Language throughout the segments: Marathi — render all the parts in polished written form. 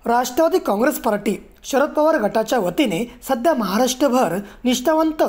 राष्ट्रवादी काँग्रेस पार्टी शरद पवार गटाच्या वतीने सध्या महाराष्ट्रभर निष्ठावंत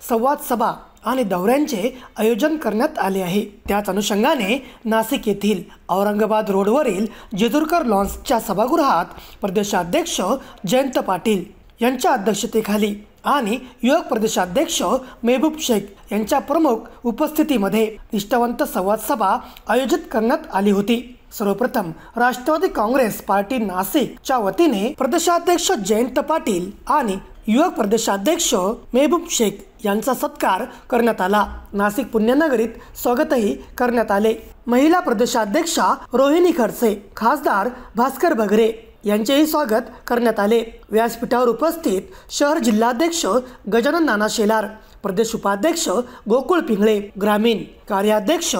संवाद सभा आणि दौऱ्यांचे आयोजन करण्यात आले आहे। त्याच अनुषंगाने नाशिक येथील औरंगाबाद रोडवरील जेजुरकर लॉन्सच्या सभागृहात प्रदेशाध्यक्ष जयंत पाटील यांच्या अध्यक्षतेखाली आणि युवक प्रदेशाध्यक्ष मेहबूब शेख यांच्या प्रमुख उपस्थितीमध्ये निष्ठावंत संवाद सभा आयोजित करण्यात आली होती। सर्वप्रथम राष्ट्रवादी काँग्रेस पार्टी नाशिकच्या वतीने प्रदेशाध्यक्ष जयंत पाटील आणि युवक प्रदेशाध्यक्ष मेहबूब शेख यांचा सत्कार करण्यात आला। नाशिक पुण्यनगरीत स्वागतही करण्यात आले। महिला प्रदेशाध्यक्षा रोहिणी खडसे, खासदार भास्कर बगरे यांचेही स्वागत करण्यात आले। व्यासपीठावर उपस्थित शहर जिल्हाध्यक्ष गजानन नाना शेलार, प्रदेश उपाध्यक्ष गोकुळ पिंगळे, ग्रामीण कार्याध्यक्ष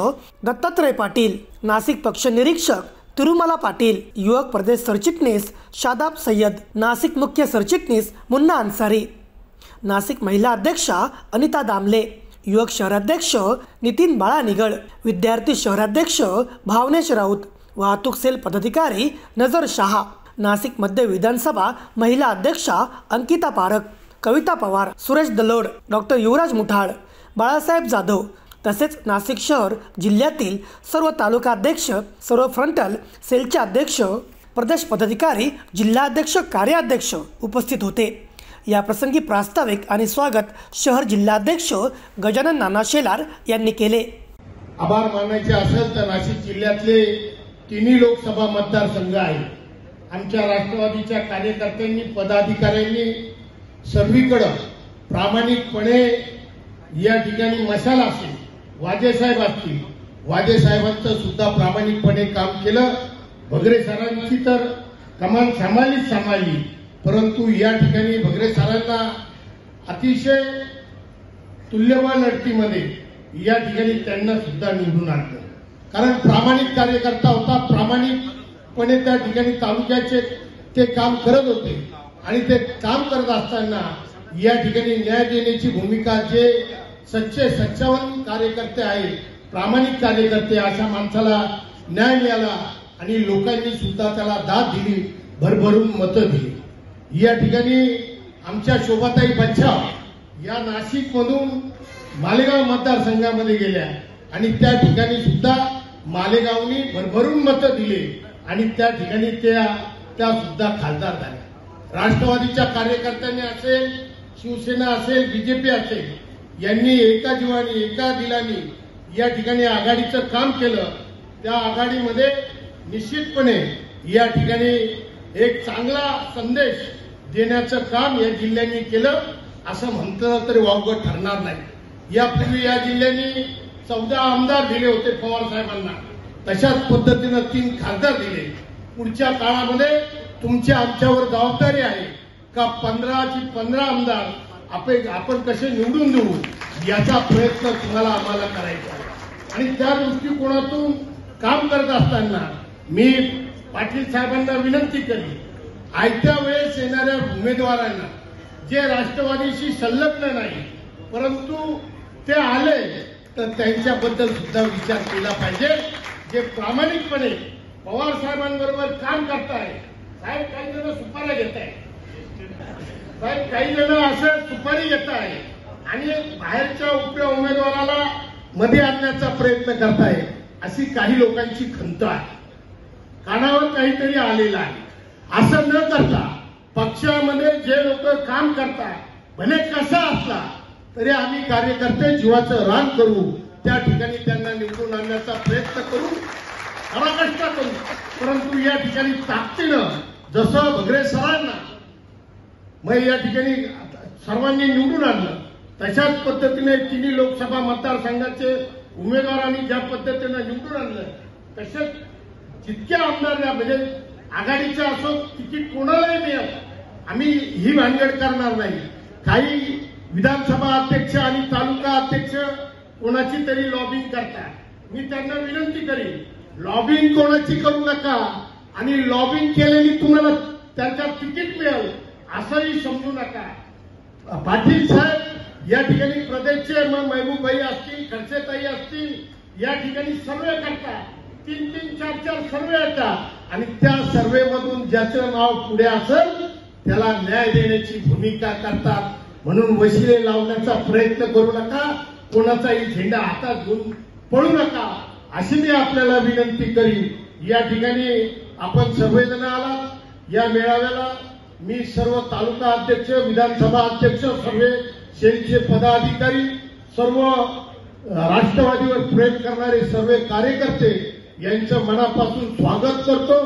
दत्तात्रय पाटील, नाशिक पक्ष निरीक्षक तिरुमला पाटील, युवक प्रदेश सरचिटणीस शादाब सय्यद, नाशिक मुख्य सरचिटणीस मुन्ना अन्सारी, नाशिक महिला अध्यक्षा अनिता दामले, युवक शहराध्यक्ष नितीन बाळा निगळ, विद्यार्थी शहराध्यक्ष भावनेश राऊत, वाहतूक सेल पदाधिकारी नजर शहा, नाशिक मध्य विधानसभा महिला अध्यक्षा अंकिता पारख, कविता पवार, सुरेश दलोड, डॉक्टर युवराज मुठाळ, बाळासाहेब जाधव तसेच नाशिक शहर जिल्ह्यातील सर्व तालुकाध्यक्ष, सर्व फ्रंटल सेलचे अध्यक्ष, प्रदेश पदाधिकारी, जिल्हाध्यक्ष, कार्याध्यक्ष उपस्थित होते। या प्रसंगी प्रास्ताविक आणि स्वागत शहर जिल्हाध्यक्ष गजानन नाना शेलार यांनी केले। आभार मानायचे असेल तर नाशिक जिल्ह्यातले तिन्ही लोकसभा मतदारसंघ आहेत। आमच्या राष्ट्रवादीच्या कार्यकर्त्यांनी, पदाधिकाऱ्यांनी सर्वीकडे प्रामाणिकपणे या ठिकाणी मशाल असेल, वाजेसाहेब असतील, वाजेसाहेबांचं सुद्धा प्रामाणिकपणे काम केलं। भगरे सरांची तर कमान सांभाळली, परंतु या ठिकाणी भगरे सरांना अतिशय तुल्यबळ लढतीमध्ये या ठिकाणी त्यांना सुद्धा निवडून आणलं, कारण प्रामाणिक कार्यकर्ता होता। प्रामाणिकपणे त्या ठिकाणी तालुक्याचे ते काम करत होते आणि ते काम करत असताना या ठिकाणी न्याय देण्याची भूमिका, जे सच्चावन कार्यकर्ते आहेत, प्रामाणिक कार्यकर्ते, अशा माणसाला न्याय मिळाला आणि लोकांनी सुद्धा त्याला दाद दिली, भरभरून मतं दिली। या ठिकाणी आमच्या शोभाताई बच्चाव या नाशिकमधून मालेगाव मतदारसंघामध्ये गेल्या आणि त्या ठिकाणी सुद्धा मालेगावनी भरभरून मतं दिली आणि त्या ठिकाणी त्या सुद्धा खासदार झाल्या। राष्ट्रवादीच्या कार्यकर्त्यांनी असेल, शिवसेना असेल, बीजेपी असेल, यांनी एका जीवानी एका दिलानी या ठिकाणी आघाडीचं काम केलं। त्या आघाडीमध्ये निश्चितपणे या ठिकाणी एक चांगला संदेश देण्याचं काम या जिल्ह्यांनी केलं असं म्हटलं तरी वावगं ठरणार नाही। यापूर्वी या जिल्ह्यांनी 14 आमदार दिले होते पवार साहेबांना, तशाच पद्धतीनं 3 खासदार दिले। पुढच्या काळामध्ये तुमच्या आमच्यावर जबाबदारी आहे का 15 आमदार आपण कसे निवडून देऊ याचा प्रयत्न तुम्हाला आम्हाला करायचा आहे। आणि त्या दृष्टिकोनातून काम करत असताना मी पाटील साहेबांना विनंती करेन, आयत्या वेळेस येणाऱ्या उमेदवारांना जे राष्ट्रवादीशी संलग्न नाही परंतु ते आले तर त्यांच्याबद्दल सुद्धा विचार केला पाहिजे, जे प्रामाणिकपणे पवार साहेबांबरोबर काम करताय। साहेब काही जण सुपाऱ्या घेत आहे, साहेब काही जण असं सुपारी घेत आहे आणि बाहेरच्या उमेदवाराला मध्ये आणण्याचा प्रयत्न करताय, अशी काही लोकांची खंत आहे, कानावर काहीतरी आलेलं आहे। असं न करता पक्षामध्ये जे लोक काम करतात, भले कसा असला तरी आम्ही कार्यकर्ते जीवाचं रान करू, त्या ठिकाणी त्यांना निवडून आणण्याचा प्रयत्न करू, पराकाष्ठा करू। परंतु या ठिकाणी ताकदीनं जसं भगरे सरांना मग या ठिकाणी सर्वांनी निवडून आणलं, तशाच पद्धतीने तिन्ही लोकसभा मतदारसंघाचे उमेदवारांनी ज्या पद्धतीनं निवडून आणलं, तसेच जितक्या आमदार म्हणजे आघाडीचा असो, तिकीट कोणालाही मिळेल, आम्ही ही भानगड करणार नाही। काही विधानसभा अध्यक्ष आणि तालुका अध्यक्ष कोणाची तरी लॉबिंग करतात, मी त्यांना विनंती करेन, लॉबिंग कोणाची करू नका आणि लॉबिंग केलेली तुम्हाला त्यांच्या तिकीट मिळेल असंही समजू नका। पाटील साहेब या ठिकाणी प्रदेशचे, मग महबूब भाई असतील, खडसेताई असतील, या ठिकाणी सर्वे करतात, 3-3, 4-4 सर्वे येतात आणि त्या सर्वेमधून ज्याचं नाव पुढे असेल त्याला न्याय देण्याची भूमिका करतात. म्हणून वशिले लावण्याचा प्रयत्न करू नका, कोणाचाही झेंडा हातात घेऊन पळू नका अशी मी आपल्याला विनंती करीन. या ठिकाणी आपण सर्वजण आलात या मेळाव्याला. मी सर्व तालुका अध्यक्ष, विधानसभा अध्यक्ष, सर्व सेलचे पदाधिकारी, सर्व राष्ट्रवादीवर प्रेम करणारे सर्व कार्यकर्ते यांचं मनापासून स्वागत करतो.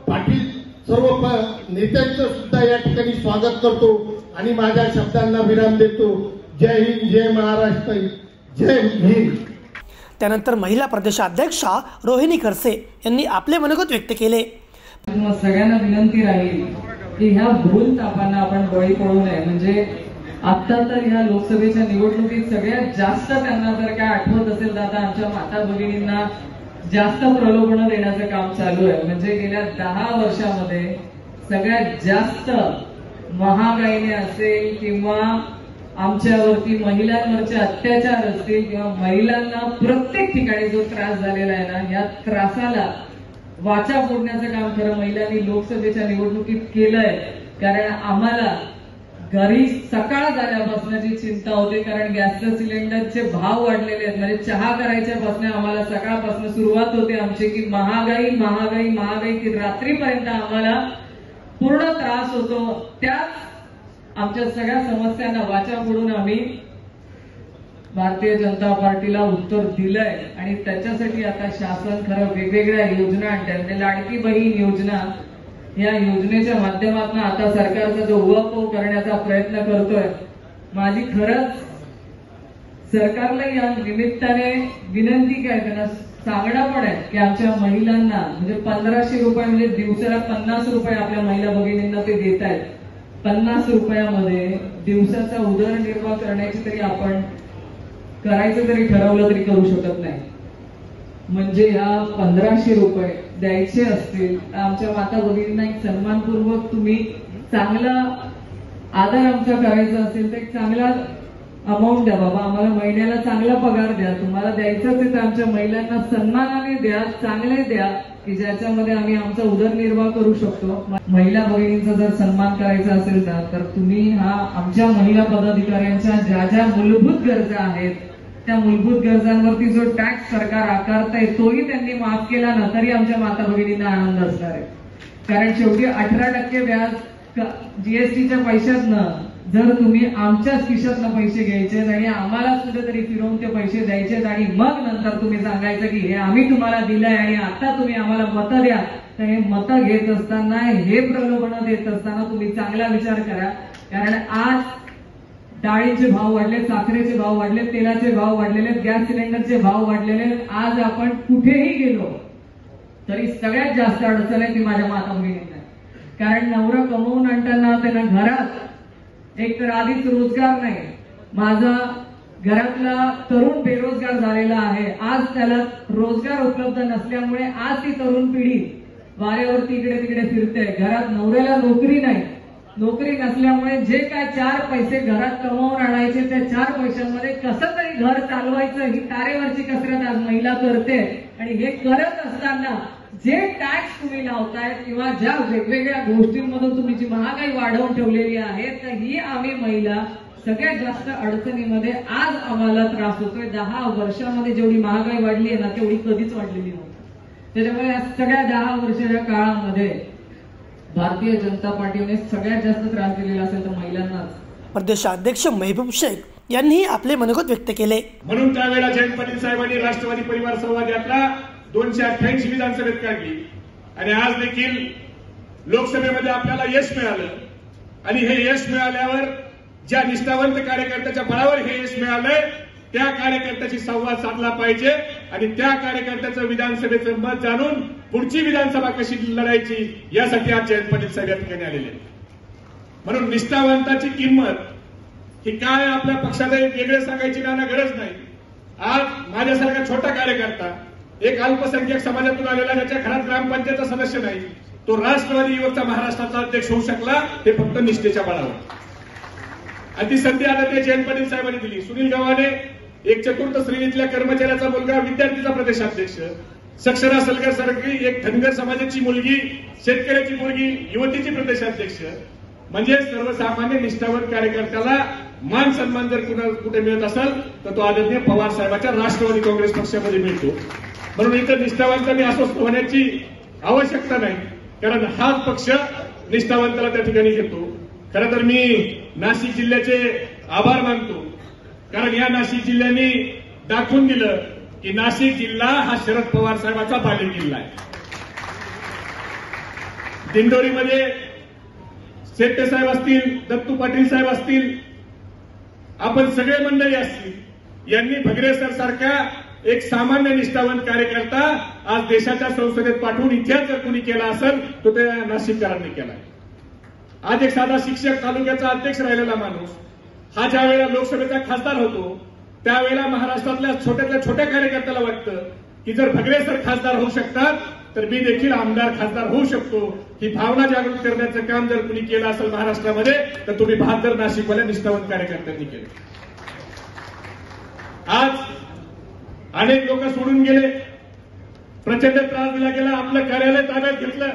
पाटील सर्व नेत्यांचं सुद्धा या ठिकाणी स्वागत करतो आणि माझ्या शब्दांना विराम देतो. जय हिंद, जय महाराष्ट्र, जय भीम. त्यानंतर महिला प्रदेशाध्यक्षा रोहिणी खरसे यांनी आपले मनोगत व्यक्त केले. सगळ्यांना विनंती राहील की ह्या भूल तापांना आपण बळी पडू नये. म्हणजे आता तर ह्या लोकसभेच्या निवडणुकीत सगळ्यात जास्त त्यांना जर काय आठवत असेल तर आता आमच्या माता भगिनींना जास्त प्रलोभन देण्याचं काम चालू आहे. म्हणजे गेल्या 10 वर्षामध्ये सगळ्यात जास्त महागाईने असेल किंवा आमच्यावरती महिलांवरचे अत्याचार असतील किंवा महिलांना प्रत्येक ठिकाणी जो त्रास झालेला आहे ना, या त्रासाला वाचा फोडण्याचं काम खरं महिलांनी लोकसभेच्या निवडणुकीत केलंय. कारण आम्हाला घरी सकाळ झाल्यापासून जी चिंता होती, कारण गॅसचे सिलेंडरचे भाव वाढलेले आहेत. म्हणजे चहा करायच्यापासून आम्हाला सकाळपासून सुरुवात होते आमची की महागाई महागाई महागाई, की रात्रीपर्यंत आम्हाला पूर्ण त्रास होतो. त्याच आमच्या सगळ्या समस्यांना वाचा फोडून आम्ही भारतीय जनता पार्टीला उत्तर दिलंय आणि त्याच्यासाठी आता शासन खरं वेगवेगळ्या योजना आणतात. म्हणजे लाडकी बहीण योजना, या योजनेच्या माध्यमातून आता सरकारचा जो उहापोह करण्याचा प्रयत्न करतोय. माझी खरंच सरकारला या निमित्ताने विनंती काय त्यांना सांगणं पण आहे की आमच्या महिलांना म्हणजे 1500 रुपये म्हणजे दिवसाला 50 रुपये आपल्या महिला भगिनींना ते देत आहेत. 50 रुपयामध्ये दिवसाचा उदरनिर्वाह करण्याची तरी आपण करायचं तरी ठरवलं तरी करू शकत नाही. म्हणजे या 1500 रुपये द्यायचे असतील तर आमच्या माता भगिनींना एक सन्मानपूर्वक तुम्ही चांगला आदर आमचा करायचा असेल तर एक चांगला अमाऊंट द्या. बाबा आम्हाला महिन्याला चांगला पगार द्या. तुम्हाला द्यायचं ते तर आमच्या महिलांना सन्मानाने द्या, चांगले द्या की ज्याच्यामध्ये आम्ही आमचा उदरनिर्वाह करू शकतो. महिला भगिनींचा जर सन्मान करायचा असेल तर तुम्ही हा आमच्या महिला पदाधिकाऱ्यांच्या ज्या ज्या मूलभूत गरजा आहेत त्या मूलभूत गरजांवरती जो टॅक्स सरकार आकारतंय तोही त्यांनी माफ केला ना तरी आमच्या माता भगिनींना आनंद असणार आहे. कारण शेवटी 18% व्याज जीएसटीच्या पैशातनं जर तुम्ही आमच्याच खिशातनं पैसे घ्यायचे आणि आम्हाला सुद्धा तरी फिरवून ते पैसे द्यायचे आणि मग नंतर तुम्ही सांगायचं की हे आम्ही तुम्हाला दिलंय आणि आता तुम्ही आम्हाला मतं द्या, तर हे मतं घेत असताना हे प्रलोभन देत असताना तुम्ही चांगला विचार करा. कारण आज डाळीचे भाव वाढले, साखरेचे भाव वाढले, तेलाचे भाव वाढलेले, गॅस सिलेंडरचे भाव वाढलेले. आज आपण कुठेही गेलो तरी सगळ्यात जास्त अडचण आहे ती माझ्या माता भगिनींना. कारण नवरा कमवून आणताना त्यांना घरात एक तर आधीच रोजगार नाही. माझा घरातला तरुण बेरोजगार झालेला आहे. आज त्याला रोजगार उपलब्ध नसल्यामुळे आज ती तरुण पिढी वाऱ्यावरती इकडे तिकडे फिरते. घरात नवऱ्याला नोकरी नाही. नोकरी नसल्यामुळे जे काय 4 पैसे घरात कमावून आणायचे त्या 4 पैशांमध्ये कसं तरी घर चालवायचं ही तारेवरची कसरत आज महिला करते. आणि हे करत असताना जे टॅक्स तुम्ही लावताय किंवा ज्या वेगवेगळ्या गोष्टींमधून तुम्ही जी महागाई वाढवून ठेवलेली आहे तर ही आम्ही महिला सगळ्यात जास्त अडचणीमध्ये आज आम्हाला त्रास होतोय. 10 वर्षामध्ये जेवढी महागाई वाढली आहे ना तेवढी कधीच वाढलेली नव्हती. त्याच्यामुळे या सगळ्या 10 वर्षाच्या काळामध्ये भारतीय जनता पार्टीने सगळ्यात जास्त त्रास दिलेला असेल तर महिलांनाच. प्रदेशाध्यक्ष महबूब शेख यांनी आपले मनोगत व्यक्त केले. म्हणून त्यावेळेला जयंत पाटील साहेबांनी राष्ट्रवादी परिवार संवाद यात्रा 288 विधानसभेत काढली आणि आज देखील लोकसभेमध्ये आपल्याला यश मिळालं. आणि हे यश मिळाल्यावर ज्या निष्ठावंत कार्यकर्त्याच्या बळावर हे यश मिळालंय त्या कार्यकर्त्याशी संवाद साधला पाहिजे आणि त्या कार्यकर्त्याचं विधानसभेचं मत जाणून पुढची विधानसभा कशी लढायची यासाठी आज जयंत पाटील साहेब या ठिकाणी आलेले. म्हणून निष्ठावंताची किंमत ही काय आपल्या पक्षाला एक वेगळे सांगायची ना गरज नाही. आज माझ्यासारखा छोटा कार्यकर्ता एक अल्पसंख्याक समाजातून आलेला ज्याच्या घरात ग्रामपंचायतचा सदस्य नाही तो राष्ट्रवादी युवकचा महाराष्ट्राचा अध्यक्ष होऊ शकला ते फक्त निष्ठेच्या बळावर. आणि ती संधी आता ते जयंत पाटील साहेबांनी दिली. सुनील गव्हाणे एक चतुर्थ श्रेणीतल्या कर्मचाऱ्याचा मुलगा विद्यार्थीचा प्रदेशाध्यक्ष सक्षरा सलगर सारखी एक धनगर समाजाची मुलगी, शेतकऱ्याची मुलगी, युवतीची प्रदेशाध्यक्ष, म्हणजे सर्वसामान्य निष्ठावान कार्यकर्त्याला मान सन्मान जर कुठे मिळत असेल तर तो आदरणीय पवार साहेबांच्या राष्ट्रवादी काँग्रेस पक्षामध्ये मिळतो. म्हणून इथं निष्ठावंतांनी अस्वस्थ होण्याची आवश्यकता नाही, कारण हाच पक्ष निष्ठावंताला त्या ठिकाणी घेतो. खरं तर मी नाशिक जिल्ह्याचे आभार मानतो, कारण या नाशिक जिल्ह्याने दाखवून दिलं की नाशिक जिल्हा हा शरद पवार साहेबांचा बालेकिल्ला जिल्हा आहे. दिंडोरीमध्ये शेट्टे साहेब असतील, दत्तू पाटील साहेब असतील, आपण सगळे मंडळी असतील, यांनी भगरे सर सारखा एक सामान्य निष्ठावंत कार्यकर्ता आज देशाच्या संसदेत पाठवून इतिहास जर कोणी केला असेल तो त्या नाशिककरांनी केलाय. आज एक साधा शिक्षक, तालुक्याचा अध्यक्ष राहिलेला माणूस हा ज्या वेळेला लोकसभेचा खासदार होतो त्यावेळेला महाराष्ट्रातल्या छोट्यातल्या छोट्या कार्यकर्त्याला वाटतं की जर भगरे सर खासदार होऊ शकतात तर मी देखील आमदार खासदार होऊ शकतो. ही भावना जागृत करण्याचं काम जर कुणी केलं असेल महाराष्ट्रामध्ये तर तुम्ही 72 नाशिकवाल्या निष्ठावंत कार्यकर्त्यांनी केलं. आज अनेक लोक सोडून गेले, प्रचंड त्रास दिला गेला, आपलं कार्यालय ताब्यात घेतलं.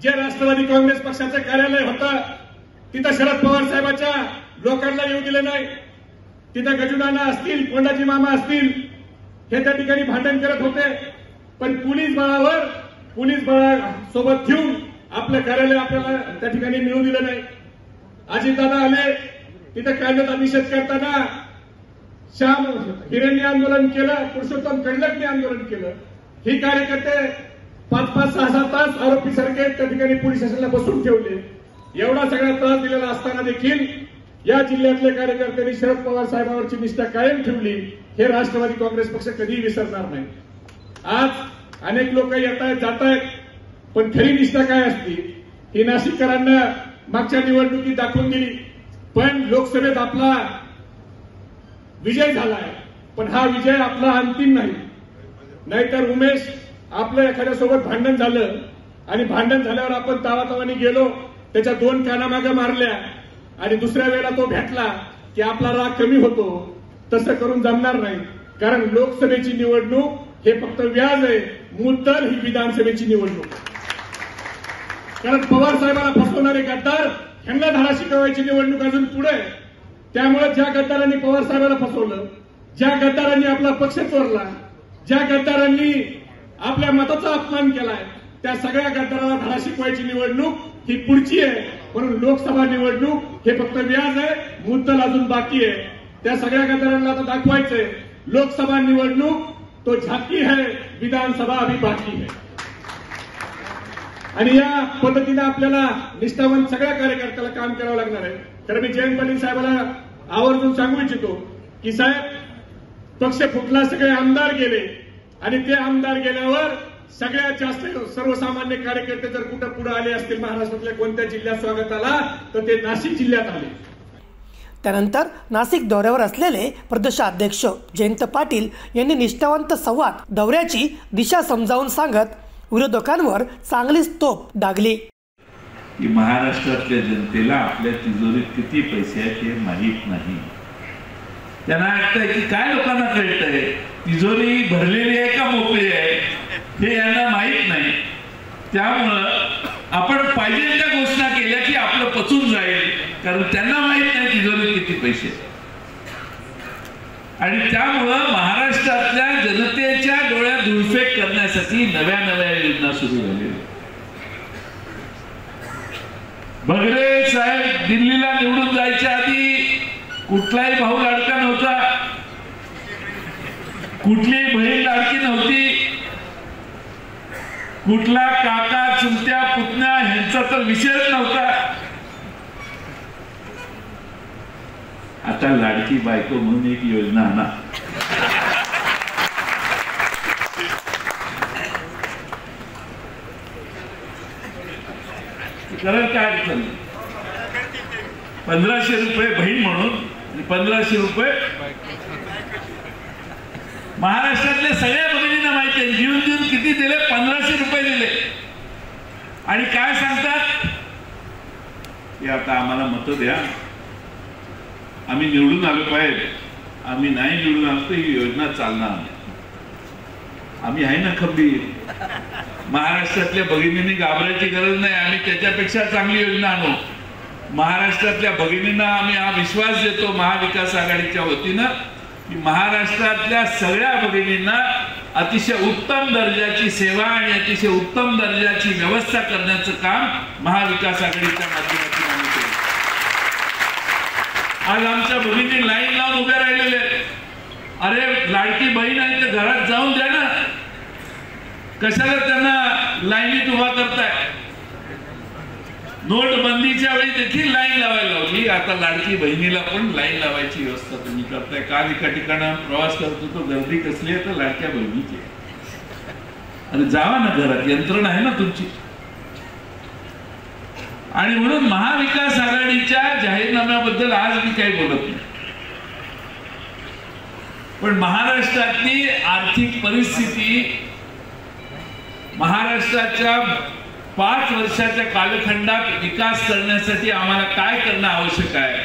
जे राष्ट्रवादी काँग्रेस पक्षाचं कार्यालय होतं तिथं शरद पवार साहेबांच्या लोकांना येऊ दिलं नाही. तिथं गजुनाना असतील, कोंडाजी मामा असतील, हे त्या ठिकाणी भांडण करत होते, पण पोलीस बळासोबत घेऊन आपलं कार्यालय आपल्याला त्या ठिकाणी मिळू दिलं नाही. अजितदादा आले, तिथं कायद्याचा निषेध करताना श्याम हिरेंनी आंदोलन केलं, पुरुषोत्तम कडलकने आंदोलन केलं. ही कार्यकर्ते 5-5, 6-6 तास आरोपीसारखे त्या ठिकाणी पोलीस स्टेशनला बसून ठेवले. एवढा सगळा त्रास दिलेला असताना देखील या जिल्ह्यातल्या कार्यकर्त्यांनी शरद पवार साहेबांवरची निष्ठा कायम ठेवली. हे राष्ट्रवादी काँग्रेस पक्ष कधीही विसरणार नाही. आज अनेक लोक येत आहेत, जात आहेत, पण खरी निष्ठा काय असती ही नाशिककरांना मागच्या निवडणुकीत दाखवून दिली. पण लोकसभेत आपला विजय झालाय, पण हा विजय आपला अंतिम नाही. नाहीतर उमेश आपलं एखाद्यासोबत भांडण झालं आणि भांडण झाल्यावर आपण तावातावानी गेलो, त्याच्या 2 कानामागं मारल्या आणि दुसऱ्या वेळेला तो भेटला की आपला राग कमी होतो. तसं करून जमणार नाही, कारण लोकसभेची निवडणूक हे फक्त व्याज आहे, मुद्दल ही विधानसभेची निवडणूक. कारण पवार साहेबांना फसवणारे गद्दार ह्यांना धडा शिकवायची निवडणूक अजून पुढे. त्यामुळे ज्या गद्दारांनी पवार साहेबांना फसवलं, ज्या गद्दारांनी आपला पक्ष चोरला, ज्या गद्दारांनी आपल्या मताचा अपमान केलाय, त्या सगळ्या गद्दारांना धडा शिकवायची निवडणूक ही पुढची आहे. म्हणून लोकसभा निवडणूक हे फक्त व्याज आहे, मुद्दल अजून बाकी आहे. त्या सगळ्या गद्दारांना आता दाखवायचंय लोकसभा निवडणूक तो झाकी है, विधानसभा अभी बाकी है. आणि या पद्धतीने आपल्याला निष्ठावंत सगळ्या कार्यकर्त्याला काम करावं लागणार आहे. तर मी जयंत पाटील साहेबांना आवर्जून सांगू इच्छितो की साहेब पक्ष फुटला, सगळे आमदार गेले आणि ते आमदार गेल्यावर सगळ्यात जास्त सर्वसामान्य कार्यकर्ते जर कुठं पुढे आले असतील महाराष्ट्रातल्या कोणत्या जिल्ह्यात स्वागताला तर ते नाशिक जिल्ह्यात आले. त्यानंतर नाशिक दौऱ्यावर असलेले प्रदेशाध्यक्ष जयंत पाटील यांनी निष्ठावंत संवाद दौऱ्याची दिशा समजावून सांगत विरोधकांवर चांगलीच तोफ डागली. की महाराष्ट्रातल्या जनतेला आपल्या तिजोरीत किती पैसे आहेत हे माहीत नाही. त्यांना वाटतंय की काय लोकांना कळतंय तिजोरी भरलेली आहे का मोकळी आहे हे यांना माहीत नाही. त्यामुळं आपण पाहिजे त्या घोषणा केल्या की आपलं पचून जाईल, कारण त्यांना माहीत नाही तिजोरीत किती पैसे. आणि त्यामुळं महाराष्ट्रातल्या जनतेच्या डोळ्यात धुळफेक करण्यासाठी नव्या योजना सुरू झालेल्या. भगरे साहेब दिल्लीला निवडून जायच्या आधी कुठलाही भाऊ लाडका नव्हता, कुठलीही बहीण लाडकी नव्हती, कुठला काका चुलत्या पुतण्या ह्यांचा तर विषयच नव्हता. आता लाडकी बायको म्हणून एक योजना आणा. कारण काय चाललं 1500 रुपये बहीण म्हणून आणि 1500 रुपये महाराष्ट्रातल्या सगळ्या भगिनींना माहिती आहे. जीवन जीवन किती दिले? 1500 रुपये दिले. आणि काय सांगतात की आता आम्हाला मतं द्या, आम्ही निवडून आलो पाहिजे, आम्ही नाही निवडून आलो तर ही योजना चालणार नाही. आम्ही आहे ना खंबीर. महाराष्ट्रातल्या भगिनींनी घाबरायची गरज नाही. आम्ही त्याच्यापेक्षा चांगली योजना आणू. महाराष्ट्रातल्या भगिनींना आम्ही हा विश्वास देतो महाविकास आघाडीच्या वतीनं की महाराष्ट्रातल्या सगळ्या भगिनींना अतिशय उत्तम दर्जाची सेवा आणि अतिशय उत्तम दर्जाची व्यवस्था करण्याचं काम महाविकास आघाडीच्या माध्यमातून आम्ही केलं. आज आमच्या भगिनी लाईन लावून उभ्या राहिलेल्या आहेत. अरे लाडकी बहीण आहे तर घरात जाऊन द्या ना, कशाला त्यांना लाईनीत उभा करताय. नोटबंदीच्या वेळी देखील लाईन लावायला लावली. आता लाडकी बहिणीला पण लाईन लावायची व्यवस्था तुम्ही करताय. काल एका ठिकाणी प्रवास करतो तो गर्दी कसली आहे तर लाडक्या बहिणीची. अरे जावा ना घरात, यंत्रणा आहे ना तुमची. आणि म्हणून महाविकास आघाडीच्या जाहीरनाम्याबद्दल आज मी काही बोलत नाही, पण महाराष्ट्रातली आर्थिक परिस्थिती, महाराष्ट्राच्या 5 वर्षाच्या कालखंडात विकास करण्यासाठी आम्हाला काय करणं आवश्यक आहे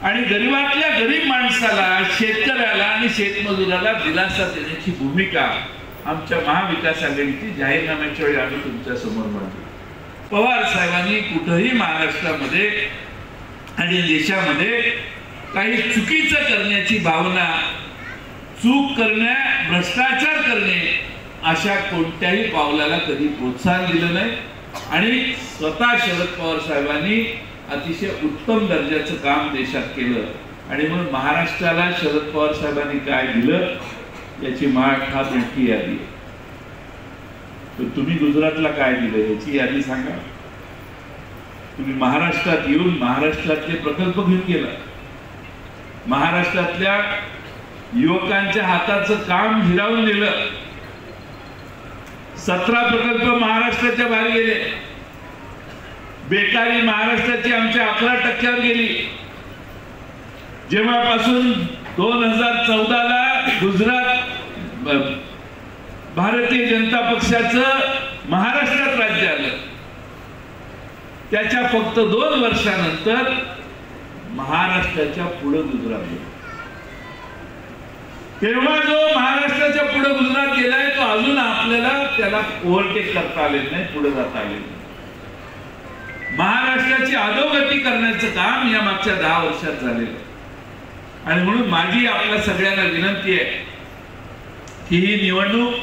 आणि गरीबातल्या गरीब माणसाला, शेतकऱ्याला आणि शेतमजुराला दिलासा देण्याची भूमिका आमच्या महाविकास आघाडीची जाहीरनाम्याच्या वेळी आम्ही तुमच्या समोर मांडली. पवार साहेबांनी कुठेही महाराष्ट्रामध्ये आणि देशामध्ये काही चुकीचं करण्याची भावना, चूक करणे, भ्रष्टाचार करणे अशा कोणत्याही पावलाला कधी प्रोत्साहन दिलं नाही. आणि स्वतः शरद पवार साहेबांनी अतिशय उत्तम दर्जाचं काम देशात केलं. आणि म्हणून महाराष्ट्राला शरद पवार साहेबांनी काय दिलं याची फार मोठी यादी. तर तुम्ही गुजरातला काय दिलं याची यादी सांगा. तुम्ही महाराष्ट्रात येऊन महाराष्ट्रातले प्रकल्प घेऊन गेला. महाराष्ट्रातल्या युवकांच्या हाताचं काम हिरावून दिलं. 17 प्रकल्प महाराष्ट्राच्या बाहेर गेले. बेकारी महाराष्ट्राची आमच्या 11% गेली. जेव्हापासून 2014ला गुजरात भारतीय जनता पक्षाचं महाराष्ट्रात राज्य आलं, त्याच्या फक्त 2 वर्षानंतर महाराष्ट्राच्या पुढे गुजरात गेला. तेव्हा जो महाराष्ट्राच्या पुढे गुजरात गेलाय तो अजून आपल्याला त्याला ओव्हरटेक करता आले नाही, पुढे जाता आले नाही. महाराष्ट्राची अधोगती करण्याचं काम या मागच्या 10 वर्षात झालेलं. आणि म्हणून माझी आपल्या सगळ्यांना विनंती आहे की ही निवडणूक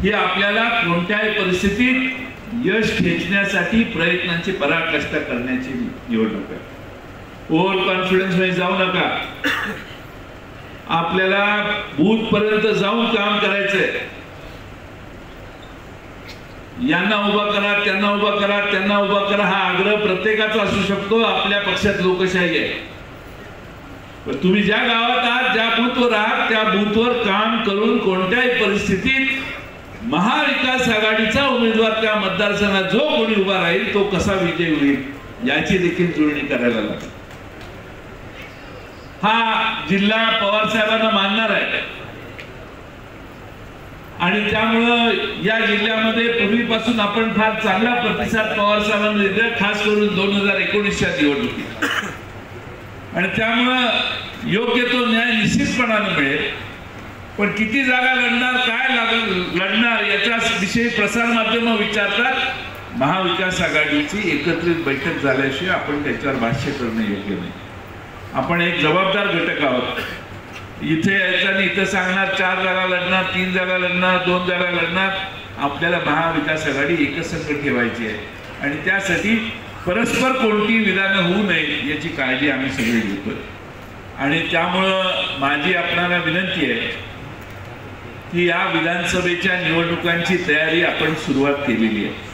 ही आपल्याला कोणत्याही परिस्थितीत यश खेचण्यासाठी प्रयत्नांची पराकाष्ठा करण्याची निवडणूक आहे. ओव्हर कॉन्फिडन्स मध्ये जाऊ नका. आपल्याला बूथ पर्यंत जाऊन काम करायचंय. यांना उभा करा, त्यांना उभा करा, त्यांना उभा करा हा आग्रह प्रत्येकाचा असू शकतो. आपल्या पक्षात लोकशाही आहे. पण तुम्ही ज्या गावात आहात, ज्या बूथवर आहात, त्या बूथवर काम करून कोणत्याही परिस्थितीत महाविकास आघाडीचा उमेदवार त्या मतदारसंघात जो कोणी उभा राहील तो कसा विजयी होईल याची देखील जुळणी करायला लागते. हा जिल्हा पवार साहेबांना मानणार आहे. आणि त्यामुळं या जिल्ह्यामध्ये पूर्वीपासून आपण फार चांगला प्रतिसाद पवार साहेबांना दिला, खास करून 2019च्या निवडणुकीत. आणि त्यामुळं योग्य तो न्याय निश्चितपणाने मिळेल. पण किती जागा लढणार, काय लढणार याच्या विषयी प्रसार माध्यम विचारतात. महाविकास आघाडीची एकत्रित बैठक झाल्याशिवाय आपण त्याच्यावर भाष्य करणं योग्य नाही. आपण एक जबाबदार घटक आहोत. इथे यायचं आणि इथं सांगणार 4 जागा लढणार, 3 जागा लढणार, 2 जागा लढणार. आपल्याला महाविकास आघाडी एकसंघ ठेवायची आहे आणि त्यासाठी परस्पर कोणती विधानं होऊ नये याची काळजी आम्ही सगळे घेतोय. आणि त्यामुळं माझी आपणाला विनंती आहे की या विधानसभेच्या निवडणुकांची तयारी आपण सुरुवात केलेली आहे.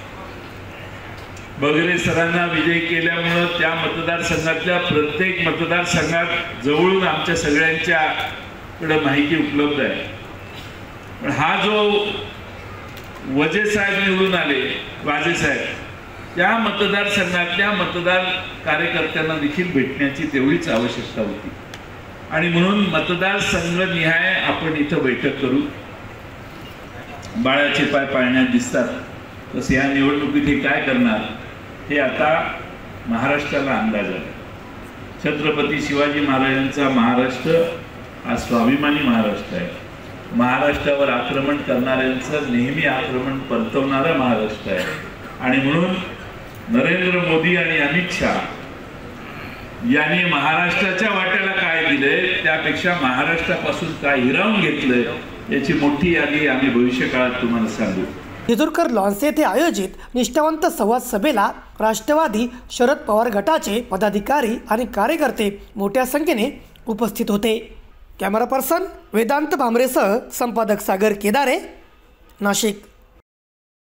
बगरे सरांना विजयी केल्यामुळं त्या मतदारसंघातल्या प्रत्येक मतदारसंघात जवळून आमच्या सगळ्यांच्याकडे माहिती उपलब्ध आहे. पण हा जो वजे साहेब निवडून आले, वाजे साहेब, त्या मतदारसंघातल्या मतदार कार्यकर्त्यांना देखील भेटण्याची तेवढीच आवश्यकता होती. आणि म्हणून मतदारसंघ निहाय आपण इथं बैठक करू. बाळाचे पाय पाळण्यात दिसतात तसे या निवडणुकीत हे काय करणार हे आता महाराष्ट्राला अंदाज आहे. छत्रपती शिवाजी महाराजांचा महाराष्ट्र हा स्वाभिमानी महाराष्ट्र आहे. महाराष्ट्रावर आक्रमण करणाऱ्यांचं नेहमी आक्रमण परतवणारा महाराष्ट्र आहे. आणि म्हणून नरेंद्र मोदी आणि अमित शहा यांनी महाराष्ट्राच्या वाट्याला काय दिलंय त्यापेक्षा महाराष्ट्रापासून काय हिरावून घेतलंय याची मोठी यादी आम्ही भविष्य काळात तुम्हाला सांगू. जेजुरकर लॉन्स येथे आयोजित निष्ठावंत संवाद सभेला राष्ट्रवादी शरद पवार गटाचे पदाधिकारी आणि कार्यकर्ते मोठ्या संख्येने उपस्थित होते. कॅमेरा पर्सन वेदांत भामरेसह संपादक सागर केदारे, नाशिक.